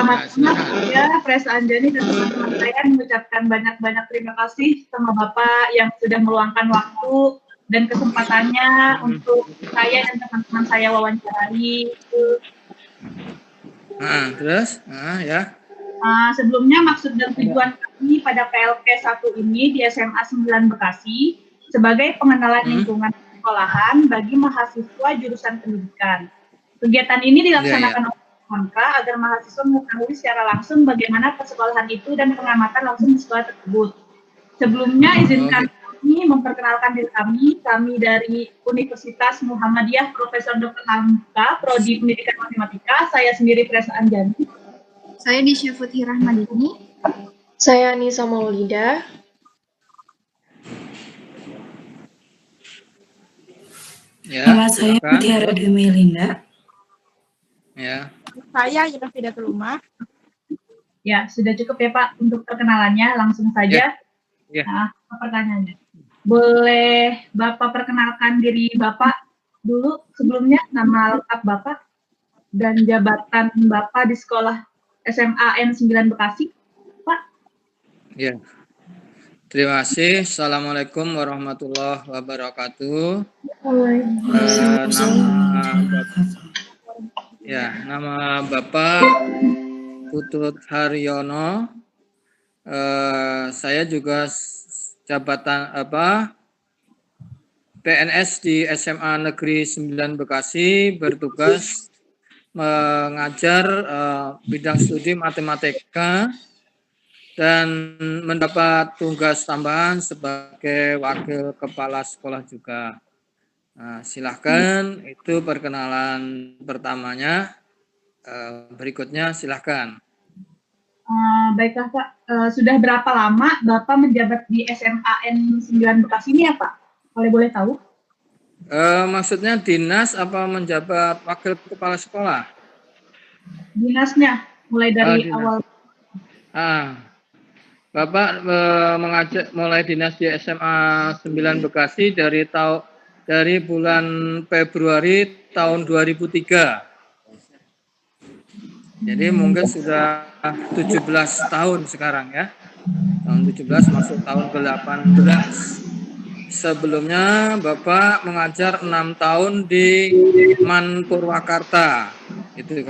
Pertama-tama saya, Pres Anjani dan teman-teman saya mengucapkan banyak-banyak terima kasih sama Bapak yang sudah meluangkan waktu dan kesempatannya untuk saya dan teman-teman saya wawancarai. Terus, ya. Sebelumnya maksud dan tujuan kami pada PLK 1 ini di SMA 9 Bekasi sebagai pengenalan lingkungan sekolahan bagi mahasiswa jurusan pendidikan. Kegiatan ini dilaksanakan oleh Monka agar mahasiswa mengetahui secara langsung bagaimana persekolahan itu dan pengamatan langsung di sekolah tersebut. Sebelumnya izinkan kami memperkenalkan diri kami dari Universitas Muhammadiyah Profesor Dr. Hamka, Prodi Pendidikan Matematika, saya sendiri Pres Anjani. Saya Disya Putri Rahmadini. Saya Nisa Maulida. Nama saya Mutiara Dwi Melinda. Ya. Saya Yunafida Keluma. Ya, sudah cukup ya Pak untuk perkenalannya. Langsung saja pertanyaannya. Boleh Bapak perkenalkan diri Bapak dulu sebelumnya, nama lengkap Bapak dan jabatan Bapak di sekolah SMA N9 Bekasi, Pak. Ya. Terima kasih. Assalamualaikum warahmatullahi wabarakatuh. Nama Bapak Putut Haryono. Saya juga jabatan PNS di SMA Negeri 9 Bekasi, bertugas mengajar bidang studi matematika dan mendapat tugas tambahan sebagai wakil kepala sekolah juga. Silahkan, itu perkenalan pertamanya. Berikutnya silahkan. Baiklah Pak, sudah berapa lama Bapak menjabat di SMA N9 Bekasi ini ya Pak? Boleh tahu? Maksudnya dinas apa menjabat wakil kepala sekolah? Dinasnya, mulai dari awal. Bapak mengajar mulai dinas di SMA 9 Bekasi dari bulan Februari tahun 2003. Jadi mungkin sudah 17 tahun sekarang ya. Tahun 17 masuk tahun ke-18. Sebelumnya Bapak mengajar 6 tahun di Man Purwakarta. Itu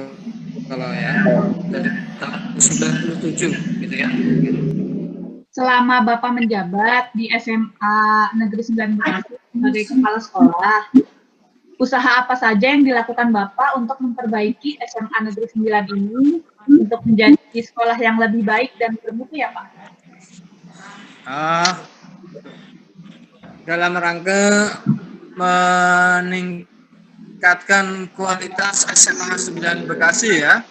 kalau ya. Dari tahun 97 gitu ya. Selama Bapak menjabat di SMA Negeri 9 Bekasi sebagai kepala sekolah, usaha apa saja yang dilakukan Bapak untuk memperbaiki SMA Negeri 9 ini untuk menjadi sekolah yang lebih baik dan bermutu ya Pak? Dalam rangka meningkatkan kualitas SMA 9 Bekasi ya.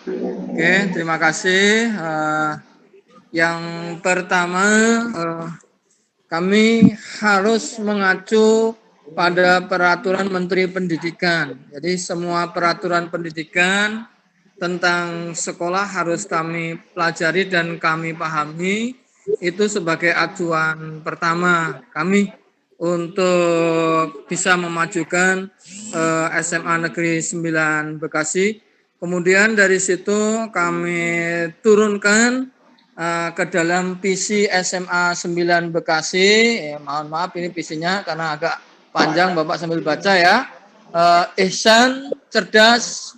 Oke, terima kasih. Yang pertama, kami harus mengacu pada peraturan Menteri Pendidikan. Jadi semua peraturan pendidikan tentang sekolah harus kami pelajari dan kami pahami. Itu sebagai acuan pertama kami untuk bisa memajukan SMA Negeri 9 Bekasi. Kemudian dari situ kami turunkan ke dalam visi SMA 9 Bekasi. Mohon maaf ini visinya karena agak panjang, Bapak sambil baca ya. Ihsan, cerdas,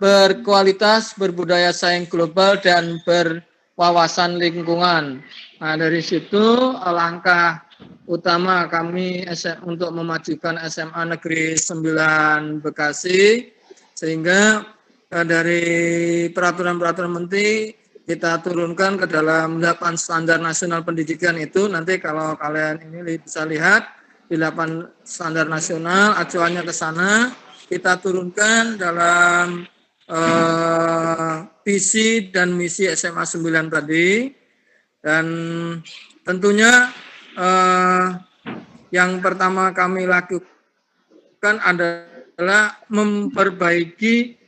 berkualitas, berbudaya saing global, dan berwawasan lingkungan. Nah, dari situ langkah utama kami untuk memajukan SMA Negeri 9 Bekasi, sehingga dari peraturan-peraturan menteri kita turunkan ke dalam 8 standar nasional pendidikan itu. Nanti kalau kalian ini bisa lihat di 8 standar nasional, acuannya ke sana, kita turunkan dalam visi dan misi SMA 9 tadi. Dan tentunya yang pertama kami lakukan adalah memperbaiki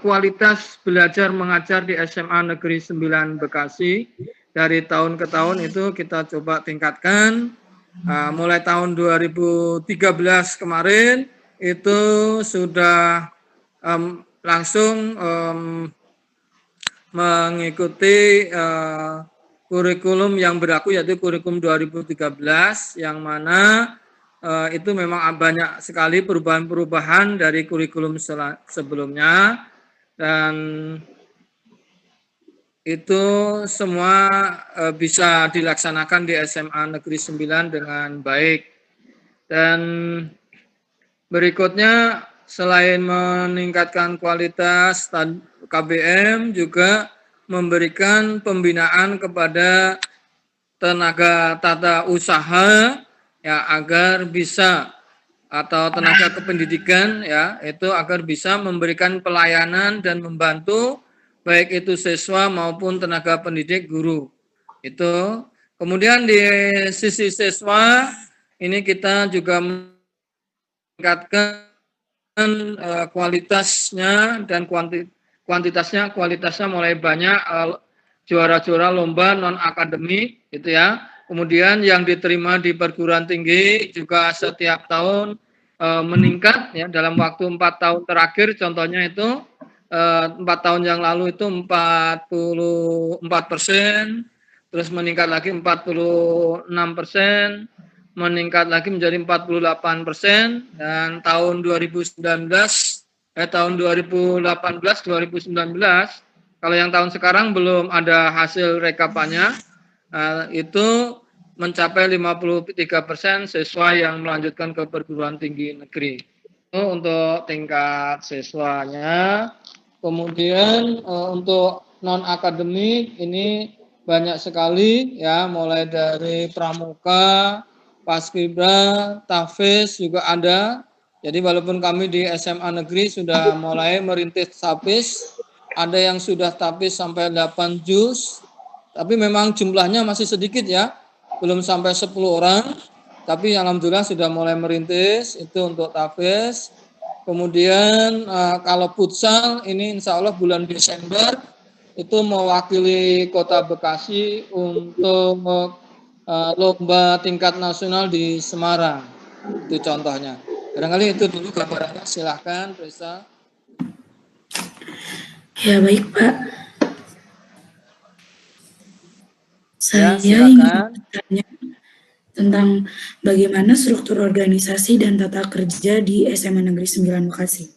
kualitas belajar mengajar di SMA Negeri 9 Bekasi. Dari tahun ke tahun itu kita coba tingkatkan. Mulai tahun 2013 kemarin itu sudah langsung mengikuti kurikulum yang berlaku, yaitu kurikulum 2013, yang mana itu memang banyak sekali perubahan-perubahan dari kurikulum sebelumnya, dan itu semua bisa dilaksanakan di SMA Negeri 9 dengan baik. Dan berikutnya, selain meningkatkan kualitas KBM, juga memberikan pembinaan kepada tenaga tata usaha ya, agar bisa, atau tenaga kependidikan ya, itu agar bisa memberikan pelayanan dan membantu baik itu siswa maupun tenaga pendidik, guru. Itu. Kemudian di sisi siswa ini kita juga meningkatkan kualitasnya dan kuantitasnya. Kualitasnya mulai banyak juara-juara lomba non akademik gitu ya. Kemudian yang diterima di perguruan tinggi juga setiap tahun meningkat ya. Dalam waktu 4 tahun terakhir, contohnya itu 4 tahun yang lalu itu 44%, terus meningkat lagi 46%, meningkat lagi menjadi 48%, dan tahun 2018, 2019, kalau yang tahun sekarang belum ada hasil rekapannya, itu mencapai 53% siswa yang melanjutkan ke perguruan tinggi negeri. Itu untuk tingkat siswanya. Kemudian untuk non akademik ini banyak sekali ya, mulai dari pramuka, paskibra, tahfiz juga ada. Jadi walaupun kami di SMA negeri sudah mulai merintis tahfiz, ada yang sudah tahfiz sampai 8 juz, tapi memang jumlahnya masih sedikit ya, belum sampai 10 orang, tapi alhamdulillah sudah mulai merintis itu untuk tahfiz. Kemudian kalau futsal ini insya Allah bulan Desember itu mewakili Kota Bekasi untuk lomba tingkat nasional di Semarang. Itu contohnya. Barangkali itu dulu gambarannya, silahkan Reza. Ya baik Pak. Ya, Saya ingin silakan. bertanya tentang bagaimana struktur organisasi dan tata kerja di SMA Negeri 9 Bekasi.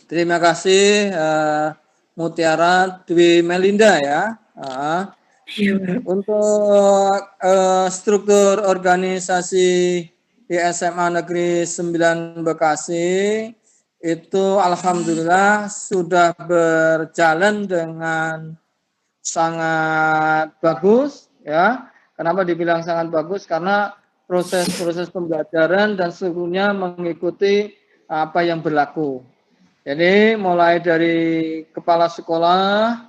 Terima kasih Mutiara Dwi Melinda ya. Iya Pak. Untuk struktur organisasi di SMA Negeri 9 Bekasi itu alhamdulillah sudah berjalan dengan sangat bagus ya. Kenapa dibilang sangat bagus? Karena proses-proses pembelajaran dan seluruhnya mengikuti apa yang berlaku. Jadi mulai dari kepala sekolah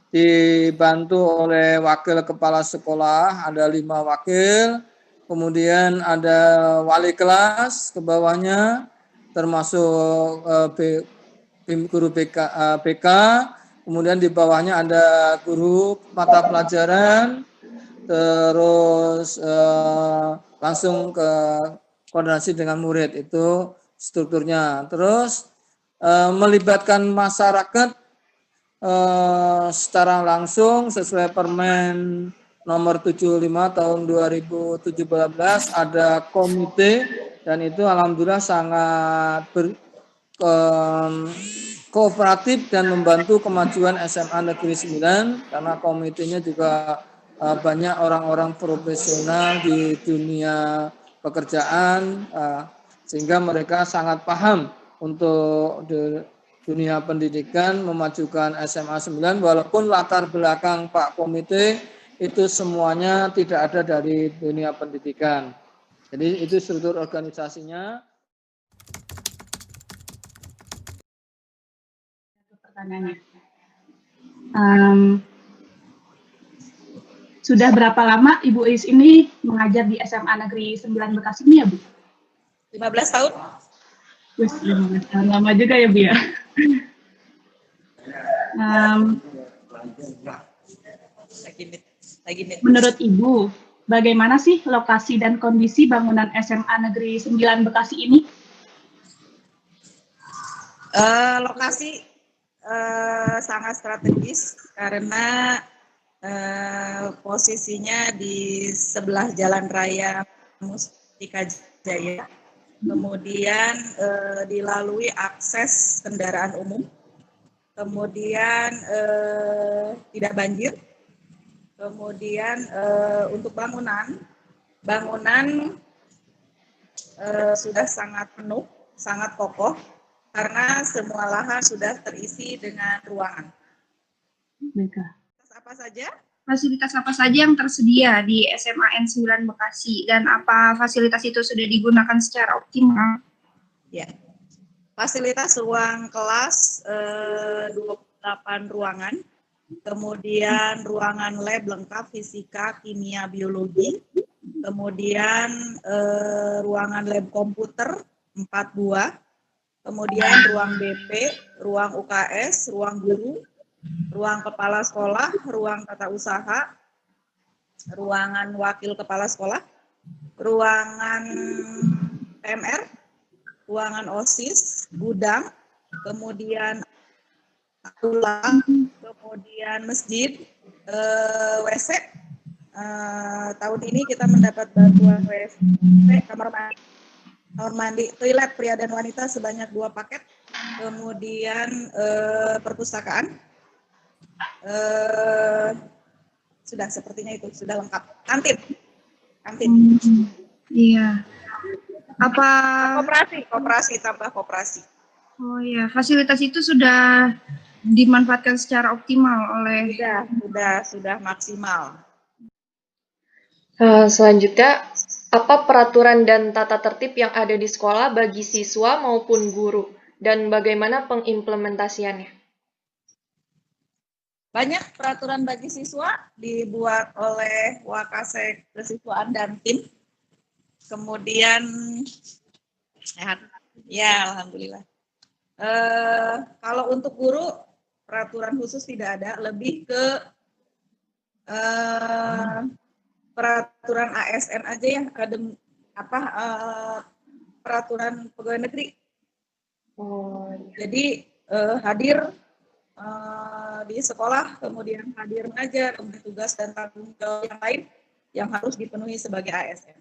dibantu oleh wakil kepala sekolah, ada 5 wakil, kemudian ada wali kelas ke bawahnya, termasuk guru BK, kemudian di bawahnya ada guru mata pelajaran, terus langsung ke koordinasi dengan murid, itu strukturnya. Terus melibatkan masyarakat secara langsung sesuai Permen nomor 75 tahun 2017 ada komite, dan itu alhamdulillah sangat kooperatif dan membantu kemajuan SMA Negeri 9 karena komitenya juga banyak orang-orang profesional di dunia pekerjaan, sehingga mereka sangat paham untuk dunia pendidikan, memajukan SMA 9, walaupun latar belakang Pak Komite itu semuanya tidak ada dari dunia pendidikan. Jadi itu struktur organisasinya. Pertanyaannya. Sudah berapa lama Ibu Is ini mengajar di SMA Negeri 9 Bekasi ini ya Bu? 15 tahun. Wih, 15 tahun lama juga ya Bu ya. Menurut Ibu, bagaimana sih lokasi dan kondisi bangunan SMA Negeri 9 Bekasi ini? Lokasi sangat strategis karena posisinya di sebelah jalan raya Mustika Jaya, kemudian dilalui akses kendaraan umum, kemudian tidak banjir, kemudian untuk bangunan sudah sangat penuh, sangat kokoh, karena semua lahan sudah terisi dengan ruangan. Fasilitas apa saja yang tersedia di SMA N9 Bekasi dan apa fasilitas itu sudah digunakan secara optimal? Ya, fasilitas ruang kelas 28 ruangan, kemudian ruangan lab lengkap fisika, kimia, biologi, kemudian ruangan lab komputer 4 buah, kemudian ruang BP, ruang UKS, ruang guru, ruang kepala sekolah, ruang tata usaha, ruangan wakil kepala sekolah, ruangan PMR, ruangan OSIS, gudang, kemudian aula, kemudian masjid, WC. Tahun ini kita mendapat bantuan WC, kamar mandi, toilet pria dan wanita sebanyak 2 paket, kemudian perpustakaan. Sudah sepertinya itu sudah lengkap. Kantin. Iya. Apa koperasi tambah koperasi. Oh iya, fasilitas itu sudah dimanfaatkan secara optimal oleh sudah maksimal. Selanjutnya, apa peraturan dan tata tertib yang ada di sekolah bagi siswa maupun guru dan bagaimana pengimplementasiannya? Banyak peraturan bagi siswa dibuat oleh Wakasek Kesiswaan dan tim. Kemudian sehat, ya alhamdulillah. Kalau untuk guru peraturan khusus tidak ada, lebih ke peraturan ASN aja ya, peraturan pegawai negeri. Jadi hadir di sekolah, kemudian hadir mengajar, kemudian tugas dan tanggung jawab yang lain yang harus dipenuhi sebagai ASN.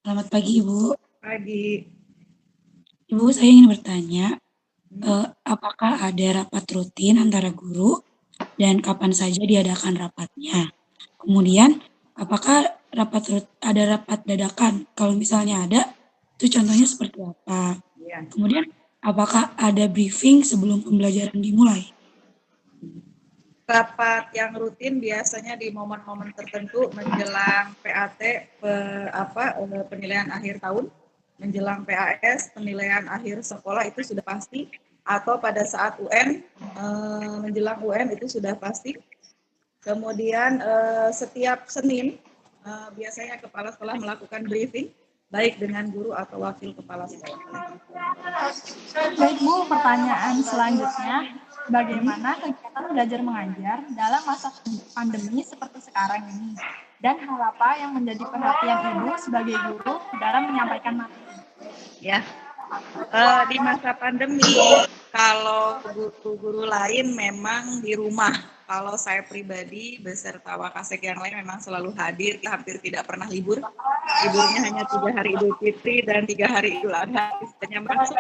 Selamat pagi, Ibu. Pagi. Ibu, saya ingin bertanya, apakah ada rapat rutin antara guru dan kapan saja diadakan rapatnya? Kemudian, apakah ada rapat dadakan? Kalau misalnya ada, itu contohnya seperti apa? Ya. Kemudian, apakah ada briefing sebelum pembelajaran dimulai? Rapat yang rutin biasanya di momen-momen tertentu menjelang PAT, penilaian akhir tahun, menjelang PAS, penilaian akhir sekolah itu sudah pasti, atau pada saat UN, menjelang UN itu sudah pasti. Kemudian setiap Senin biasanya kepala sekolah melakukan briefing, baik dengan guru atau wakil kepala sekolah. Baik Bu, pertanyaan selanjutnya, bagaimana kegiatan belajar mengajar dalam masa pandemi seperti sekarang ini? Dan hal apa yang menjadi perhatian Ibu sebagai guru dalam menyampaikan materi? Ya, di masa pandemi, kalau guru-guru lain memang di rumah. Kalau saya pribadi beserta Wakasek yang lain memang selalu hadir, hampir tidak pernah libur. Liburnya hanya 3 hari Idul Fitri dan 3 hari Idul Adha. Sisanya masuk,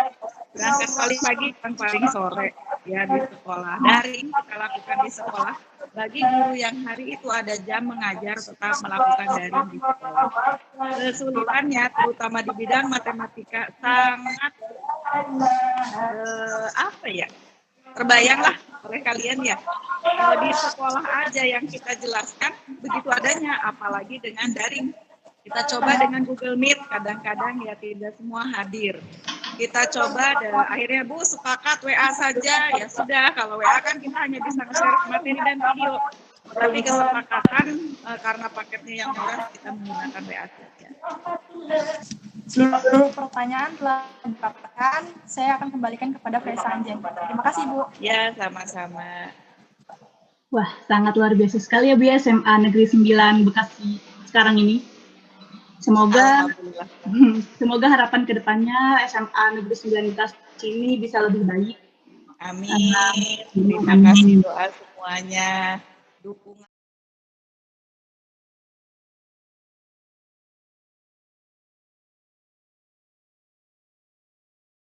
berangkat paling pagi dan paling sore ya di sekolah. Daring kita lakukan di sekolah. Bagi guru yang hari itu ada jam mengajar tetap melakukan daring di sekolah. Kesulitannya terutama di bidang matematika sangat terbayanglah oleh kalian ya. Di sekolah aja yang kita jelaskan begitu adanya, apalagi dengan daring. Kita coba dengan Google Meet, kadang-kadang ya tidak semua hadir. Kita coba, akhirnya Bu sepakat WA saja, ya sudah. Kalau WA kan kita hanya bisa nge-share materi dan video. Tapi kesepakatan karena paketnya yang murah, kita menggunakan WA saja. Seluruh pertanyaan telah didapatkan, saya akan kembalikan kepada Fresa Anjen. Terima kasih Bu. Ya, sama-sama. Wah, sangat luar biasa sekali ya Bu ya, SMA Negeri 9 Bekasi sekarang ini. Semoga Alhamdulillah. semoga harapan kedepannya SMA Negeri 9 Bekasi ini bisa lebih baik. Amin. Terima kasih doa semuanya. Dukungan